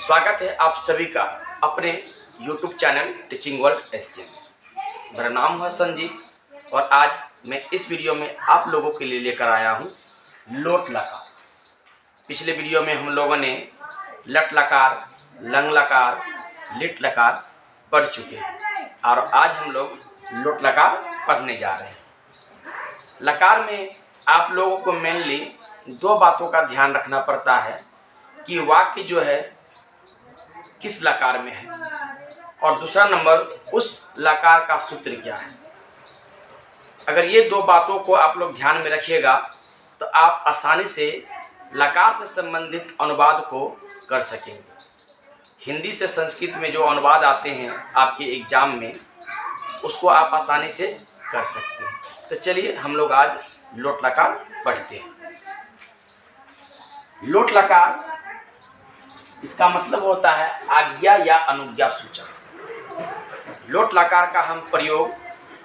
स्वागत है आप सभी का अपने YouTube channel teaching world SK में। मेरा नाम है संजीत और आज मैं इस वीडियो में आप लोगों के लिए लेकर आया हूँ लोट लकार। पिछले वीडियो में हम लोगों ने लट लकार, लंग लकार, लिट लकार पढ़ चुके हैं और आज हम लोग लोट लकार पढ़ने जा रहे हैं। लकार में आप लोगों को मेनली दो बातों का ध्यान रखना पड़ता है कि वाक्य जो है किस लकार में है और दूसरा नंबर उस लकार का सूत्र क्या है। अगर ये दो बातों को आप लोग ध्यान में रखिएगा तो आप आसानी से लकार से संबंधित अनुवाद को कर सकेंगे। हिंदी से संस्कृत में जो अनुवाद आते हैं आपके एग्जाम में, उसको आप आसानी से कर सकते हैं। तो चलिए हम लोग आज लोट लकार पढ़ते हैं। लोट लकार इसका मतलब होता है आज्ञा या अनुज्ञा सूचक। लोट लकार का हम प्रयोग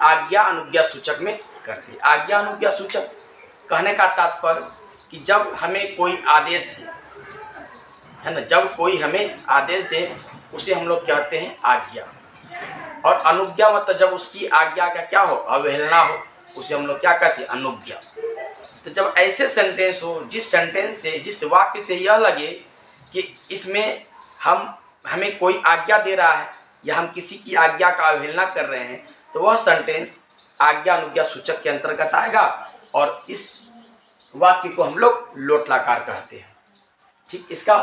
आज्ञा अनुज्ञा सूचक में करते हैं। आज्ञा अनुज्ञा सूचक कहने का तात्पर्य कि जब हमें कोई आदेश दे, है ना, जब कोई हमें आदेश दे उसे हम लोग कहते हैं आज्ञा। और अनुज्ञा मतलब जब उसकी आज्ञा का क्या हो, अवहेलना हो, उसे हम लोग क्या कहते हैं, अनुज्ञा। तो जब ऐसे सेंटेंस हो, जिस सेंटेंस से, जिस वाक्य से यह लगे कि इसमें हमें कोई आज्ञा दे रहा है या हम किसी की आज्ञा का अवहेलना कर रहे हैं, तो वह सेंटेंस आज्ञा अनुज्ञा सूचक के अंतर्गत आएगा और इस वाक्य को हम लोग लोट लकार कहते हैं। ठीक, इसका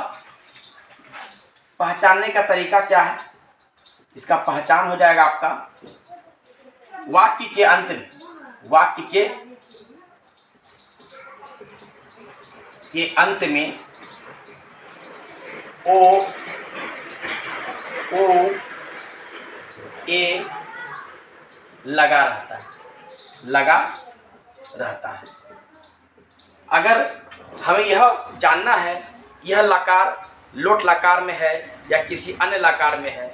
पहचानने का तरीका क्या है? इसका पहचान हो जाएगा आपका वाक्य के अंत में, वाक्य के अंत में ओ ए लगा रहता है। अगर हमें यह जानना है यह लकार लोट लकार में है या किसी अन्य लकार में है,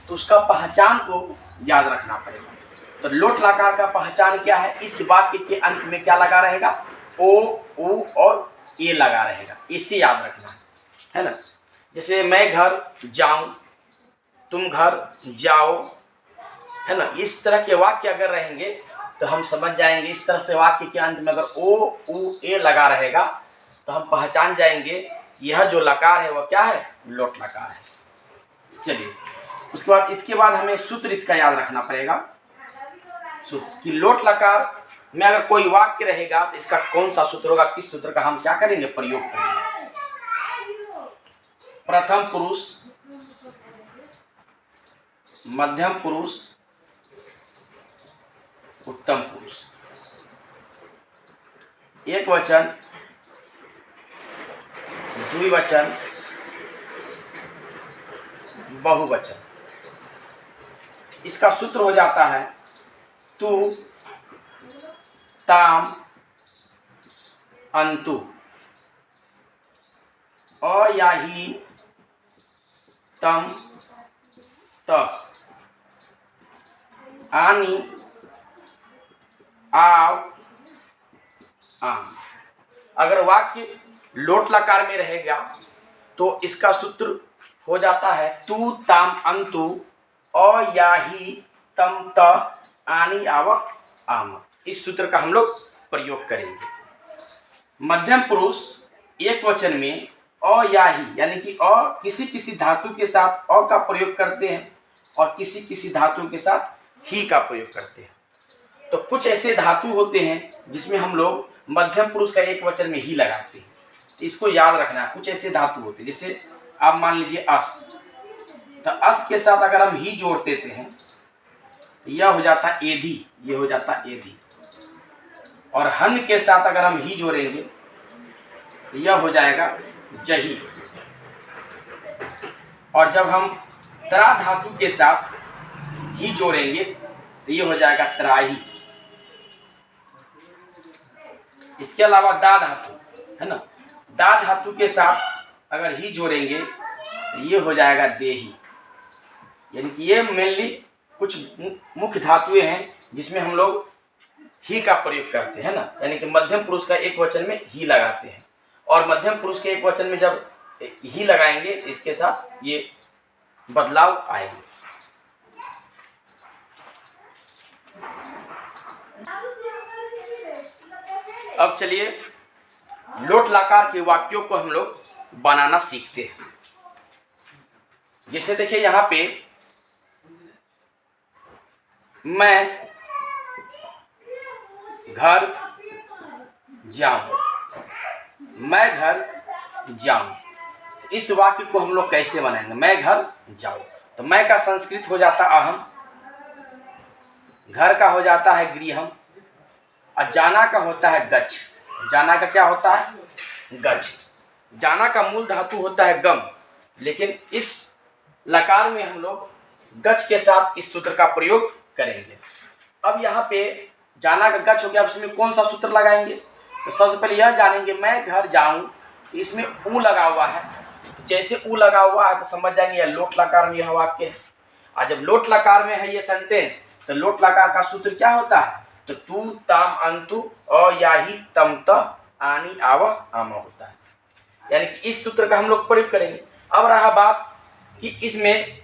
तो उसका पहचान को याद रखना पड़ेगा। तो लोट लकार का पहचान क्या है? इस वाक्य के अंत में क्या लगा रहेगा? ओ और ए लगा रहेगा। इसे याद रखना है ना। जैसे मैं घर जाऊं, तुम घर जाओ, है ना। इस तरह के वाक्य अगर रहेंगे तो हम समझ जाएंगे। इस तरह से वाक्य के अंत में अगर ओ ए लगा रहेगा तो हम पहचान जाएंगे यह जो लकार है वह क्या है, लोट लकार है। चलिए, उसके बाद इसके बाद हमें सूत्र इसका याद रखना पड़ेगा। सूत्र कि लोट लकार में अगर कोई वाक्य रहेगा तो इसका कौन सा सूत्र होगा, किस सूत्र का हम क्या करेंगे, प्रयोग करेंगे। प्रथम पुरुष, मध्यम पुरुष, उत्तम पुरुष, एक वचन, द्विवचन, बहुवचन। इसका सूत्र हो जाता है तू, ताम, अंतु, अयाही, तम, तक, आनी, आव, आम। अगर वाक्य लोट लकार में रहेगा तो इसका सूत्र हो जाता है तू, ताम, अंतु, अयाही, तम, त, आनी, आव, आम। इस सूत्र का हम लोग प्रयोग करेंगे। मध्यम पुरुष एक वचन में अयाही यानी कि किसी किसी धातु के साथ अ का प्रयोग करते हैं और किसी किसी धातु के साथ ही का प्रयोग करते हैं। तो कुछ ऐसे धातु होते हैं जिसमें हम लोग मध्यम पुरुष का एक वचन में ही लगाते हैं। इसको याद रखना है। कुछ ऐसे धातु होते हैं, जैसे आप मान लीजिए अस, तो अस के साथ अगर हम ही जोड़ देते हैं तो यह हो जाता एधी, ये हो जाता एधी। और हन के साथ अगर हम ही जोड़ेंगे तो यह हो जाएगा जही। और जब हम त्रा धातु के साथ ही जोड़ेंगे तो ये हो जाएगा त्राही। इसके अलावा दा धातु, है ना, दा धातु के साथ अगर ही जोड़ेंगे तो ये हो जाएगा देही। यानी कि ये मेनली कुछ मुख्य धातुएं हैं जिसमें हम लोग ही का प्रयोग करते हैं ना। यानी कि मध्यम पुरुष का एक वचन में ही लगाते हैं और मध्यम पुरुष के एक वचन में जब ही लगाएंगे, इसके साथ ये बदलाव आएंगे। अब चलिए लोट लकार के वाक्यों को हम लोग बनाना सीखते हैं। जैसे देखिए यहाँ पे मैं घर जाऊं, मैं घर जाऊं, इस वाक्य को हम लोग कैसे बनाएंगे? मैं घर जाऊं, तो मैं का संस्कृत हो जाता अहम, घर का हो जाता है गृहम, और जाना का होता है गच्छ। जाना का क्या होता है? गच्छ। जाना का मूल धातु होता है गम, लेकिन इस लकार में हम लोग गच्छ के साथ इस सूत्र का प्रयोग करेंगे। अब यहाँ पे जाना का गच्छ हो गया, इसमें कौन सा सूत्र लगाएंगे? तो सबसे पहले यह जानेंगे मैं घर जाऊं, तो इसमें ऊ लगा हुआ है, तो जैसे ऊ लगा हुआ है तो समझ जाएंगे यह लोट लकार में यह वाक्य है। और जब लोट लकार में है ये सेंटेंस, तो लोट लकार का सूत्र क्या होता है? तो तू ताम अंतु अ याही तम त आनी आव आम होता है, यानी कि इस सूत्र का हम लोग प्रयोग करेंगे। अब रहा बात कि इसमें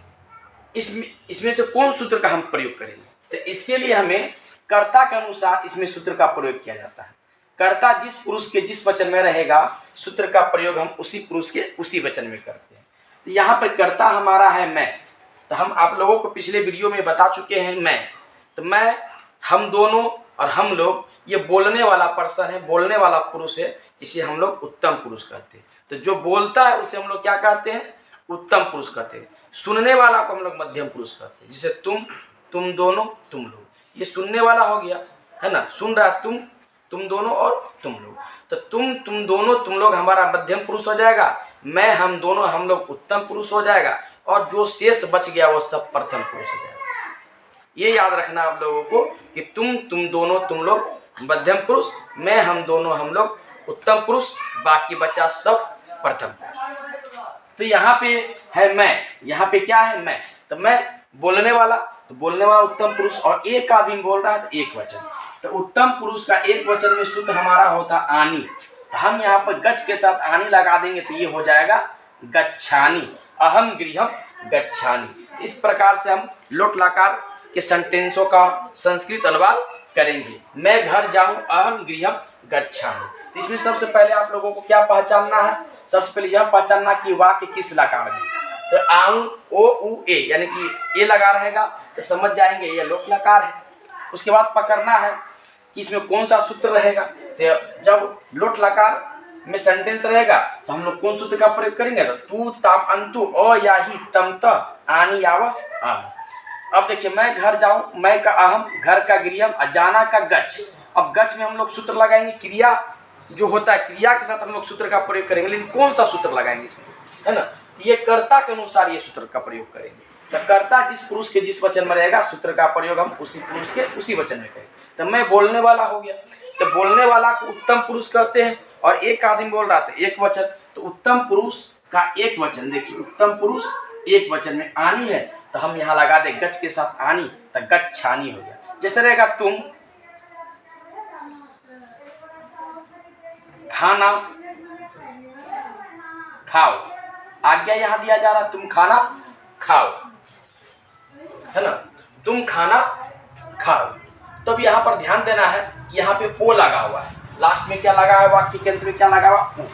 से कौन सूत्र का हम प्रयोग करेंगे, तो इसके लिए हमें कर्ता के अनुसार इसमें सूत्र का प्रयोग किया जाता है। कर्ता जिस पुरुष के जिस वचन में रहेगा, सूत्र का प्रयोग हम उसी पुरुष के उसी वचन में करते हैं। तो यहाँ पर कर्ता हमारा है मैं, तो हम आप लोगों को पिछले वीडियो में बता चुके हैं मैं, तो मैं, हम दोनों और हम लोग, ये बोलने वाला पर्सन है, बोलने वाला पुरुष है, इसे हम लोग उत्तम पुरुष कहते हैं। तो जो बोलता है उसे हम लोग क्या कहते हैं? उत्तम पुरुष कहते हैं। सुनने वाला को हम लोग मध्यम पुरुष कहते हैं, जैसे तुम दोनों, तुम लोग, ये सुनने वाला हो गया, है ना, सुन रहा तुम दोनों और तुम लोग। तो तुम दोनों, तुम लोग हमारा मध्यम पुरुष हो जाएगा, मैं, हम दोनों, हम लोग उत्तम पुरुष हो जाएगा, और जो शेष बच गया वो सब प्रथम पुरुष हो जाएगा। ये याद रखना आप लोगों को कि तुम दोनों, तुम लोग मध्यम पुरुष, मैं, हम दोनों, हम लोग उत्तम पुरुष, बाकी बचा सब प्रथम पुरुष। तो यहाँ पे है मैं, यहाँ पे क्या है? मैं, तो मैं बोलने वाला, तो बोलने वाला उत्तम पुरुष, और एक आदमी बोल रहा है तो एक वचन। तो उत्तम पुरुष का एक वचन में सूत्र हमारा होता आनी, तो हम यहाँ पर गच्छ के साथ आनी लगा देंगे, तो ये हो जाएगा गच्छानी, अहम गृहम गच्छानी। इस प्रकार से हम लोट लकार के सेंटेंसों का संस्कृत अनुवाद करेंगे। मैं घर जाऊं, अहम गृहम गच्छामि। तो इसमें सबसे पहले आप लोगों को क्या पहचानना है? सबसे पहले यह पहचानना कि वाक्य किस लकार में। तो आऊं, ओ उ ए, यानी कि ए लगा रहेगा तो समझ जाएंगे ये लोट लकार है। उसके बाद पकड़ना है कि इसमें कौन सा सूत्र रहेगा। तो जब लोट लकार में सेंटेंस रहेगा तो हम लोग कौन सूत्र का प्रयोग करेंगे? तो तू ताम अंतु अ याही तम त आनी आव आम। अब देखिए मैं घर जाऊं, मैं का अहम, घर का गृहम, जाना का गच्छ। अब गच्छ में हम लोग सूत्र लगाएंगे, क्रिया जो होता है, क्रिया के साथ हम लोग सूत्र का प्रयोग करेंगे, लेकिन कौन सा सूत्र लगाएंगे इसमें, है ना? ये कर्ता के अनुसार ये सूत्र का प्रयोग करेंगे। तो कर्ता जिस पुरुष के जिस वचन में रहेगा, सूत्र का प्रयोग हम उसी पुरुष के उसी वचन में करेंगे। तो मैं बोलने वाला हो गया, तो बोलने वाला को उत्तम पुरुष कहते हैं, और एक आदमी बोल रहा था एक वचन, तो उत्तम पुरुष का एक वचन, देखिए उत्तम पुरुष एक वचन में आनी है, तो हम यहाँ लगा दे गच्छ के साथ आनी, तो गच्छानी हो गया। जैसे रहेगा तुम खाना खाओ, आज्ञा यहाँ दिया जा रहा तुम खाना खाओ, है ना, तुम खाना खाओ। तो अब यहाँ पर ध्यान देना है कि यहाँ पे ओ लगा हुआ है, लास्ट में क्या लगा है, वाक्य के अंत में क्या लगा हुआ? ओ।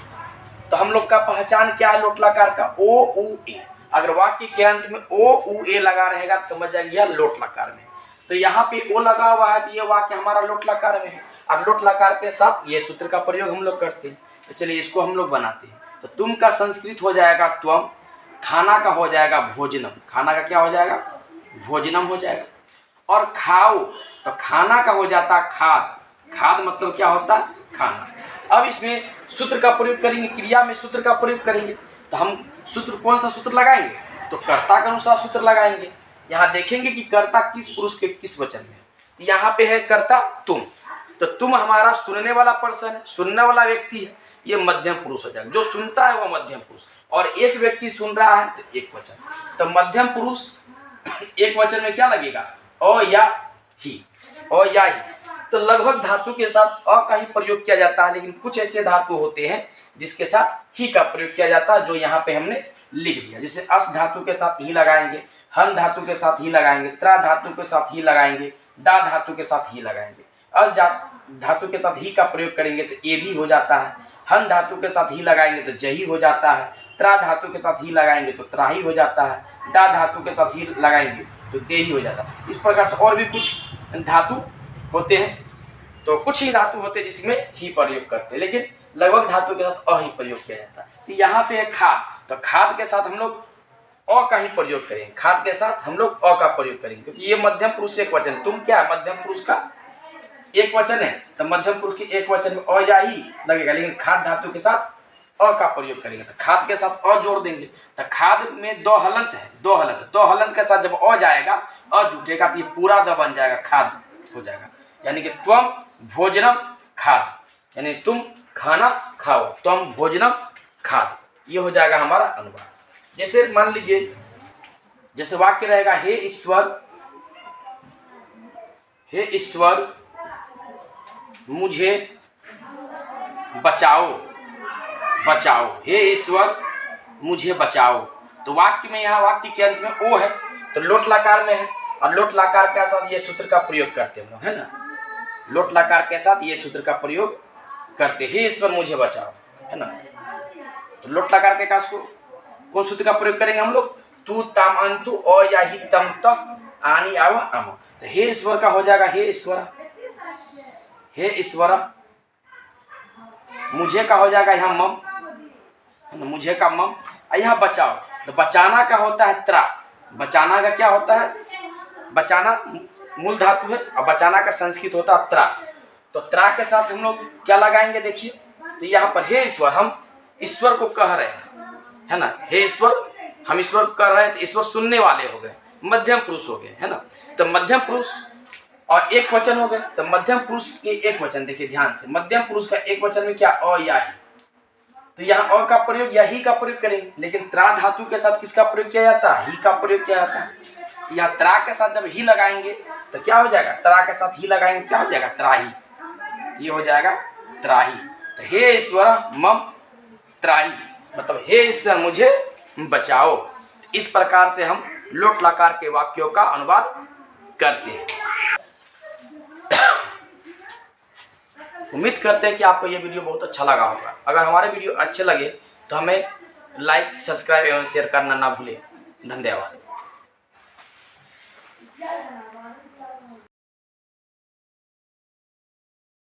तो हम लोग का पहचान क्या है लोट लकार का? ओ उ ए। अगर वाक्य के अंत में ओ उ ए लगा रहेगा तो समझ जाएंगे यह लोट लकार में। तो यहाँ पे ओ लगा हुआ है तो ये वाक्य हमारा लोट लकार में है। अब लोट लकार के साथ ये सूत्र का प्रयोग हम लोग करते हैं। तो चलिए इसको हम लोग बनाते हैं। तो तुम का संस्कृत हो जाएगा त्वम, खाना का हो जाएगा भोजनम, खाना का क्या हो जाएगा? भोजनम हो जाएगा। और खाओ, तो खाना का हो जाता खाद, खाद मतलब क्या होता है? खाना। अब इसमें सूत्र का प्रयोग करेंगे, क्रिया में सूत्र का प्रयोग करेंगे, तो हम सूत्र कौन सा सूत्र लगाएंगे? तो कर्ता के अनुसार सूत्र लगाएंगे। यहाँ देखेंगे कि कर्ता किस पुरुष के किस वचन में। तो यहाँ पे है कर्ता तुम, तो तुम हमारा सुनने वाला पर्सन है, सुनने वाला व्यक्ति है, ये मध्यम पुरुष हो जाएगा। जो सुनता है वो मध्यम पुरुष, और एक व्यक्ति सुन रहा है तो एक वचन। तो मध्यम पुरुष एक वचन में क्या लगेगा? अ या ही, अ या ही। तो लगभग धातु के साथ अ का ही प्रयोग किया जाता है, लेकिन कुछ ऐसे धातु होते हैं जिसके साथ ही का प्रयोग किया जाता है, जो यहाँ पे हमने लिख दिया। जैसे अस धातु के साथ ही लगाएंगे, हन धातु के साथ ही लगाएंगे, त्रा धातु के साथ ही लगाएंगे, दा धातु के साथ ही लगाएंगे। अस धातु के साथ ही का प्रयोग करेंगे तो एधी हो जाता है, हन धातु के साथ ही लगाएंगे तो जही हो जाता है, त्रा धातु के साथ ही लगाएंगे तो त्राही हो जाता है, दा धातु के साथ ही लगाएंगे तो देही हो जाता है। इस प्रकार से और भी कुछ धातु होते हैं, तो कुछ ही धातु होते हैं जिसमें ही प्रयोग करते हैं, लेकिन लगभग धातु के साथ अ ही प्रयोग किया जाता है। तो यहाँ पे है खाद, तो खाद के साथ हम लोग अ का ही प्रयोग करेंगे, खाद के साथ हम लोग अ का प्रयोग करेंगे, क्योंकि ये मध्यम पुरुष एक वचन, तुम क्या मध्यम पुरुष का एक वचन है, तो मध्यम पुरुष के एक वचन में अ या ही लगेगा, लेकिन खाद धातु के साथ अ का प्रयोग करेंगे, तो खाद के साथ अ जोड़ देंगे। तो खाद में दो हलंत है, दो हलंत के साथ जब अ जाएगा, अ जुटेगा तो ये पूरा द बन जाएगा, खाद हो जाएगा। यानी कि त्वम भोजनम खाद, यानी तुम खाना खाओ, त्वम भोजनम खाद, ये हो जाएगा हमारा अनुवाद। जैसे मान लीजिए, जैसे वाक्य रहेगा, हे ईश्वर मुझे बचाओ, हे ईश्वर मुझे बचाओ। तो वाक्य में, यहाँ वाक्य के अंत में ओ है, तो लोट लकार में है, और लोट लकार के साथ ये सूत्र का प्रयोग करते हैं, है ना, लोट लकार के साथ ये सूत्र का प्रयोग करते, हे ईश्वर मुझे बचाओ, है ना। तो लोट लकार के काश को कौन सूत्र का प्रयोग करेंगे हम लोग, तू ताम अंतु अ या ही तम त आनी आव आम। तो हे ईश्वर का हो जाएगा हे ईश्वर, मुझे का हो जाएगा यहाँ मम, मुझे का मम, यहाँ बचाओ, तो बचाना का होता है त्रा, बचाना का क्या होता है, बचाना मूल धातु है, और बचाना का संस्कृत होता है त्रा। तो त्रा के साथ हम लोग क्या लगाएंगे, देखिए, तो यहाँ पर हे ईश्वर, हम ईश्वर को कह रहे हैं, है ना, हे ईश्वर, हम ईश्वर को कह रहे हैं, तो ईश्वर सुनने वाले हो गए, मध्यम पुरुष हो गए, है ना। तो मध्यम पुरुष और एक वचन हो गए, तो मध्यम पुरुष के एक वचन, देखिए ध्यान से, मध्यम पुरुष का एक वचन में क्या अ या ही, तो यहाँ अ का प्रयोग या ही का प्रयोग करेंगे, लेकिन त्रा धातु के साथ किसका प्रयोग किया जाता है, ही का प्रयोग किया जाता है। यहाँ त्रा के साथ जब ही लगाएंगे तो क्या हो जाएगा, त्रा के साथ ही लगाएंगे क्या हो जाएगा, त्राही, ये हो जाएगा त्राही। तो हे ईश्वर मम त्राही, मतलब हे ईश्वर मुझे बचाओ। इस प्रकार से हम लोट लकार के वाक्यों का अनुवाद करते हैं। उम्मीद करते हैं कि आपको ये वीडियो बहुत अच्छा लगा होगा। अगर हमारे वीडियो अच्छे लगे तो हमें लाइक, सब्सक्राइब एवं शेयर करना ना भूलें। धन्यवाद।